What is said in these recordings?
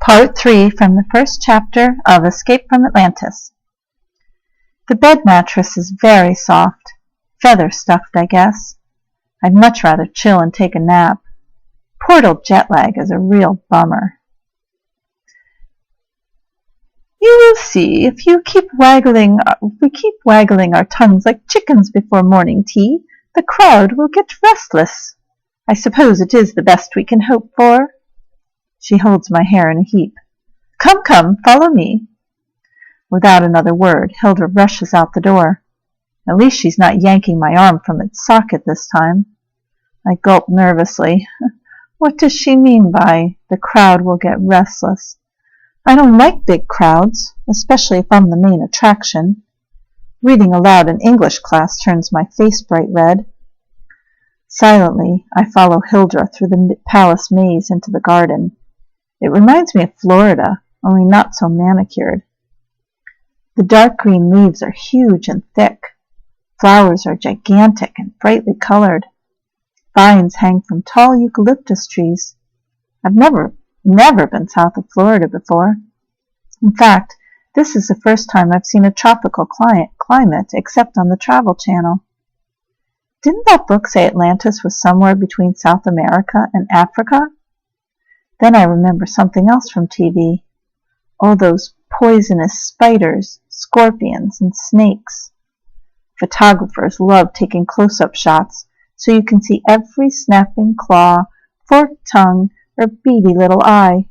Part 3 from the first chapter of Escape from Atlantis. The bed mattress is very soft, feather-stuffed, I guess. I'd much rather chill and take a nap. Portal jet lag is a real bummer. You will see if we keep waggling our tongues like chickens before morning tea, the crowd will get restless. I suppose it is the best we can hope for. She holds my hair in a heap. Come, come, follow me. Without another word, Hilda rushes out the door. At least she's not yanking my arm from its socket this time. I gulp nervously. What does she mean by the crowd will get restless? I don't like big crowds, especially if I'm the main attraction. Reading aloud in English class turns my face bright red. Silently, I follow Hilda through the palace maze into the garden. It reminds me of Florida, only not so manicured. The dark green leaves are huge and thick. Flowers are gigantic and brightly colored. Vines hang from tall eucalyptus trees. I've never been south of Florida before. In fact, this is the first time I've seen a tropical climate except on the Travel Channel. Didn't that book say Atlantis was somewhere between South America and Africa? Then I remember something else from TV. All those poisonous spiders, scorpions, and snakes. Photographers love taking close-up shots so you can see every snapping claw, forked tongue, or beady little eye.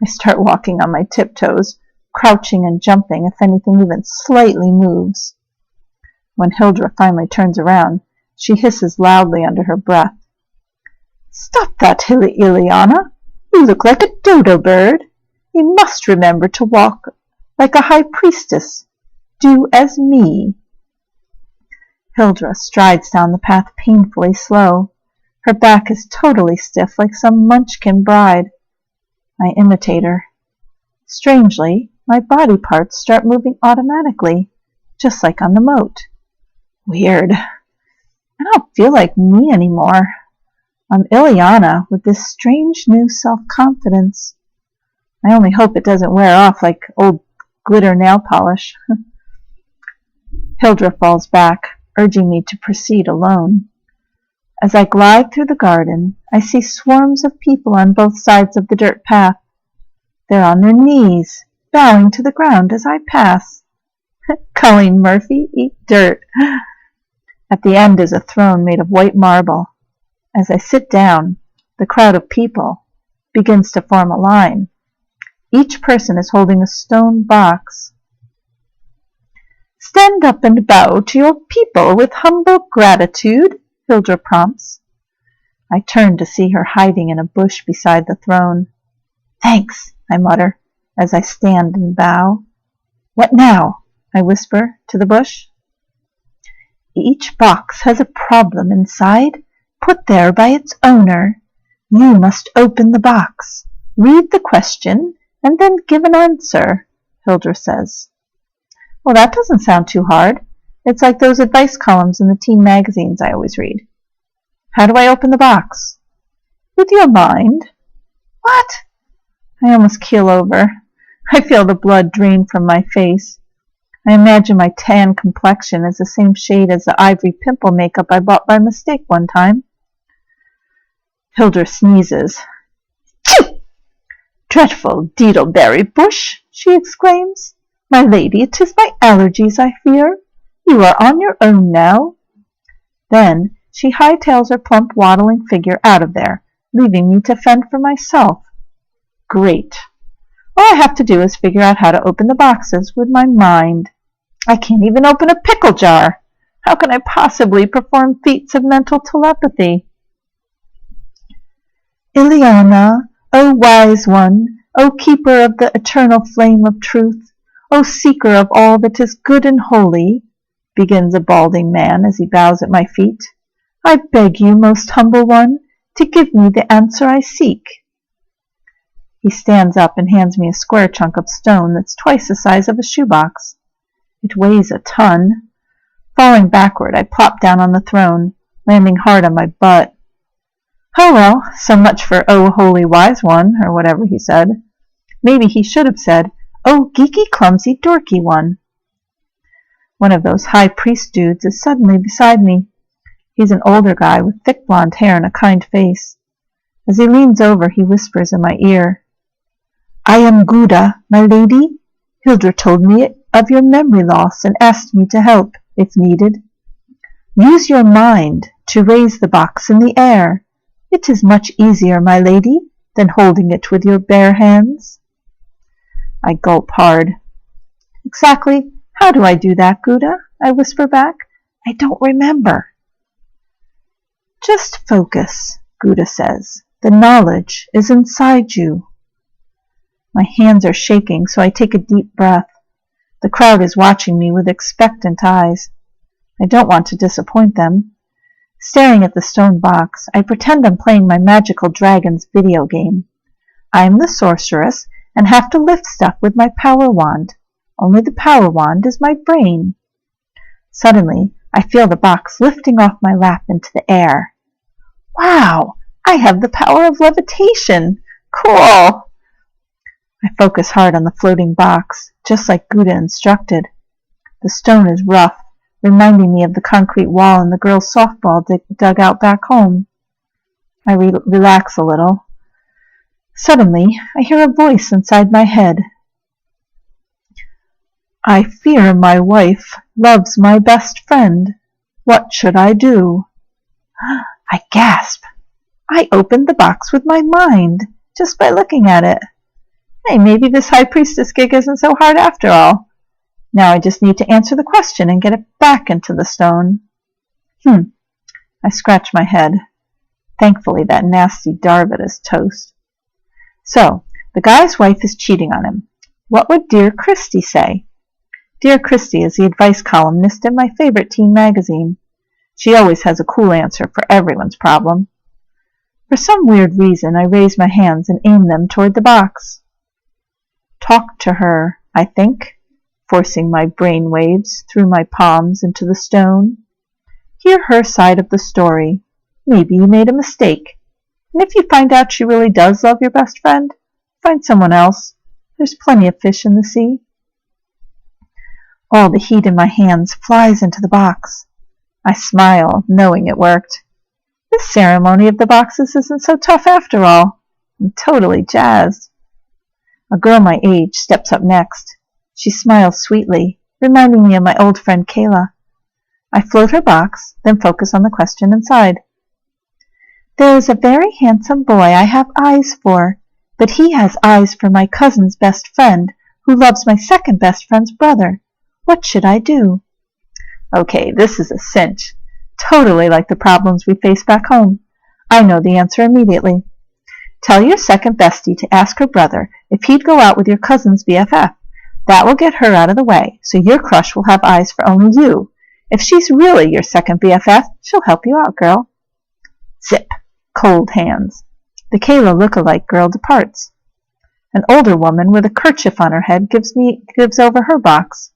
I start walking on my tiptoes, crouching and jumping if anything even slightly moves. When Hilda finally turns around, she hisses loudly under her breath. Stop that, Ileana! You look like a dodo bird. You must remember to walk like a high priestess. Do as me. Hilda strides down the path painfully slow. Her back is totally stiff like some munchkin bride. I imitate her. Strangely, my body parts start moving automatically, just like on the moat. Weird. I don't feel like me anymore. I'm Ileana with this strange new self-confidence. I only hope it doesn't wear off like old glitter nail polish. Hilda falls back, urging me to proceed alone. As I glide through the garden, I see swarms of people on both sides of the dirt path. They're on their knees, bowing to the ground as I pass. Colleen Murphy, eat dirt. At the end is a throne made of white marble. As I sit down, the crowd of people begins to form a line. Each person is holding a stone box. Stand up and bow to your people with humble gratitude, Hilda prompts. I turn to see her hiding in a bush beside the throne. Thanks, I mutter, as I stand and bow. What now? I whisper to the bush. Each box has a problem inside, put there by its owner. You must open the box, read the question, and then give an answer, Hilda says. Well, that doesn't sound too hard. It's like those advice columns in the teen magazines I always read. How do I open the box? With your mind. What? I almost keel over. I feel the blood drain from my face. I imagine my tan complexion is the same shade as the ivory pimple makeup I bought by mistake one time. Hilda sneezes. Phew! Dreadful deedleberry bush, she exclaims. My lady, it is my allergies, I fear. You are on your own now. Then she hightails her plump waddling figure out of there, leaving me to fend for myself. Great. All I have to do is figure out how to open the boxes with my mind. I can't even open a pickle jar. How can I possibly perform feats of mental telepathy? Ileana, O wise one, O keeper of the eternal flame of truth, O seeker of all that is good and holy, begins a balding man as he bows at my feet. I beg you, most humble one, to give me the answer I seek. He stands up and hands me a square chunk of stone that's twice the size of a shoebox. It weighs a ton. Falling backward, I plop down on the throne, landing hard on my butt. Oh well, so much for "Oh, holy wise one," or whatever he said. Maybe he should have said, "Oh, geeky, clumsy, dorky one." One of those high priest dudes is suddenly beside me. He's an older guy with thick blonde hair and a kind face. As he leans over, he whispers in my ear, "I am Gouda, my lady. Hildred told me of your memory loss and asked me to help, if needed. Use your mind to raise the box in the air. It is much easier, my lady, than holding it with your bare hands." I gulp hard. "Exactly how do I do that, Gouda?" I whisper back. "I don't remember." "Just focus," Gouda says. "The knowledge is inside you." My hands are shaking, so I take a deep breath. The crowd is watching me with expectant eyes. I don't want to disappoint them. Staring at the stone box, I pretend I'm playing my magical dragons video game. I'm the sorceress and have to lift stuff with my power wand. Only the power wand is my brain. Suddenly, I feel the box lifting off my lap into the air. Wow! I have the power of levitation! Cool! I focus hard on the floating box, just like Gouda instructed. The stone is rough, reminding me of the concrete wall in the girls' softball dugout back home. I relax a little. Suddenly, I hear a voice inside my head. "I fear my wife loves my best friend. What should I do?" I gasp. I opened the box with my mind, just by looking at it. Hey, maybe this high priestess gig isn't so hard after all. Now I just need to answer the question and get it back into the stone. I scratch my head. Thankfully, that nasty Darvid is toast. So, the guy's wife is cheating on him. What would Dear Christy say? Dear Christy is the advice columnist in my favorite teen magazine. She always has a cool answer for everyone's problem. For some weird reason, I raise my hands and aim them toward the box. Talk to her, I think, forcing my brain waves through my palms into the stone. Hear her side of the story. Maybe you made a mistake. And if you find out she really does love your best friend, find someone else. There's plenty of fish in the sea. All the heat in my hands flies into the box. I smile, knowing it worked. This ceremony of the boxes isn't so tough after all. I'm totally jazzed. A girl my age steps up next. She smiles sweetly, reminding me of my old friend Kayla. I float her box, then focus on the question inside. There is a very handsome boy I have eyes for, but he has eyes for my cousin's best friend, who loves my second best friend's brother. What should I do? Okay, this is a cinch. Totally like the problems we face back home. I know the answer immediately. Tell your second bestie to ask her brother if he'd go out with your cousin's BFF. That will get her out of the way, so your crush will have eyes for only you. If she's really your second BFF, she'll help you out, girl. Zip. Cold hands. The Kayla look-alike girl departs. An older woman with a kerchief on her head gives over her box.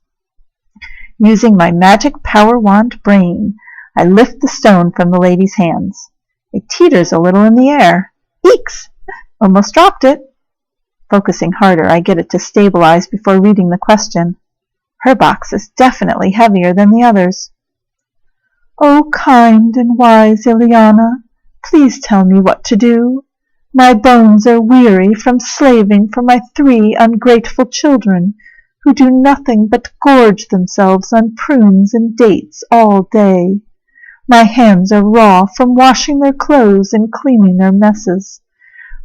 Using my magic power wand brain, I lift the stone from the lady's hands. It teeters a little in the air. Eeks! Almost dropped it. Focusing harder, I get it to stabilize before reading the question. Her box is definitely heavier than the others. Oh, kind and wise Ileana, please tell me what to do. My bones are weary from slaving for my 3 ungrateful children, who do nothing but gorge themselves on prunes and dates all day. My hands are raw from washing their clothes and cleaning their messes.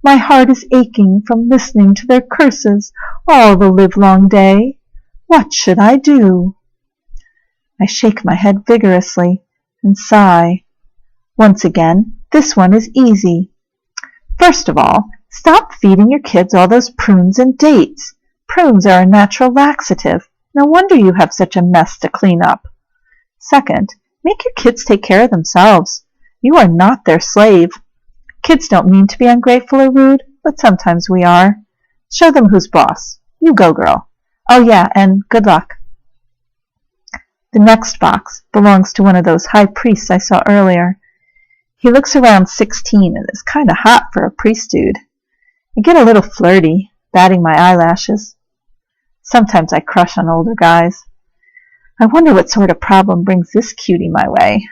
My heart is aching from listening to their curses all the livelong day. What should I do? I shake my head vigorously and sigh. Once again, this one is easy. First of all, stop feeding your kids all those prunes and dates. Prunes are a natural laxative. No wonder you have such a mess to clean up. Second, make your kids take care of themselves. You are not their slave. Kids don't mean to be ungrateful or rude, but sometimes we are. Show them who's boss. You go, girl. Oh yeah, and good luck. The next box belongs to one of those high priests I saw earlier. He looks around 16 and is kind of hot for a priest dude. I get a little flirty. batting my eyelashes. Sometimes I crush on older guys. I wonder what sort of problem brings this cutie my way.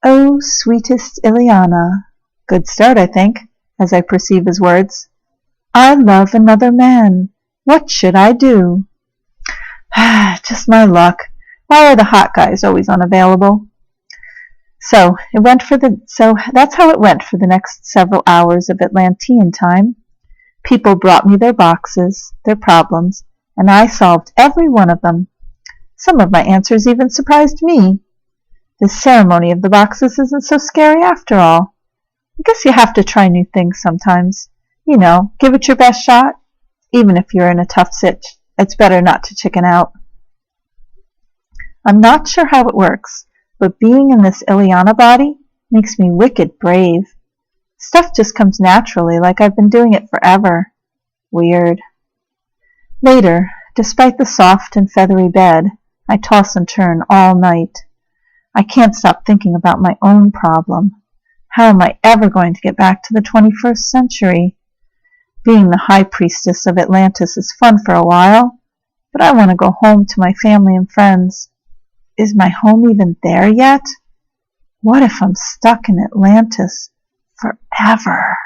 Oh, sweetest Ileana. Good start, I think, as I perceive his words. I love another man. What should I do? Just my luck. Why are the hot guys always unavailable? So that's how it went for the next several hours of Atlantean time. People brought me their boxes, their problems, and I solved every one of them. Some of my answers even surprised me. The ceremony of the boxes isn't so scary after all. I guess you have to try new things sometimes. You know, give it your best shot. Even if you're in a tough sitch, it's better not to chicken out. I'm not sure how it works, but being in this Ileana body makes me wicked brave. Stuff just comes naturally, like I've been doing it forever. Weird. Later, despite the soft and feathery bed, I toss and turn all night. I can't stop thinking about my own problem. How am I ever going to get back to the 21st century? Being the high priestess of Atlantis is fun for a while, but I want to go home to my family and friends. Is my home even there yet? What if I'm stuck in Atlantis forever?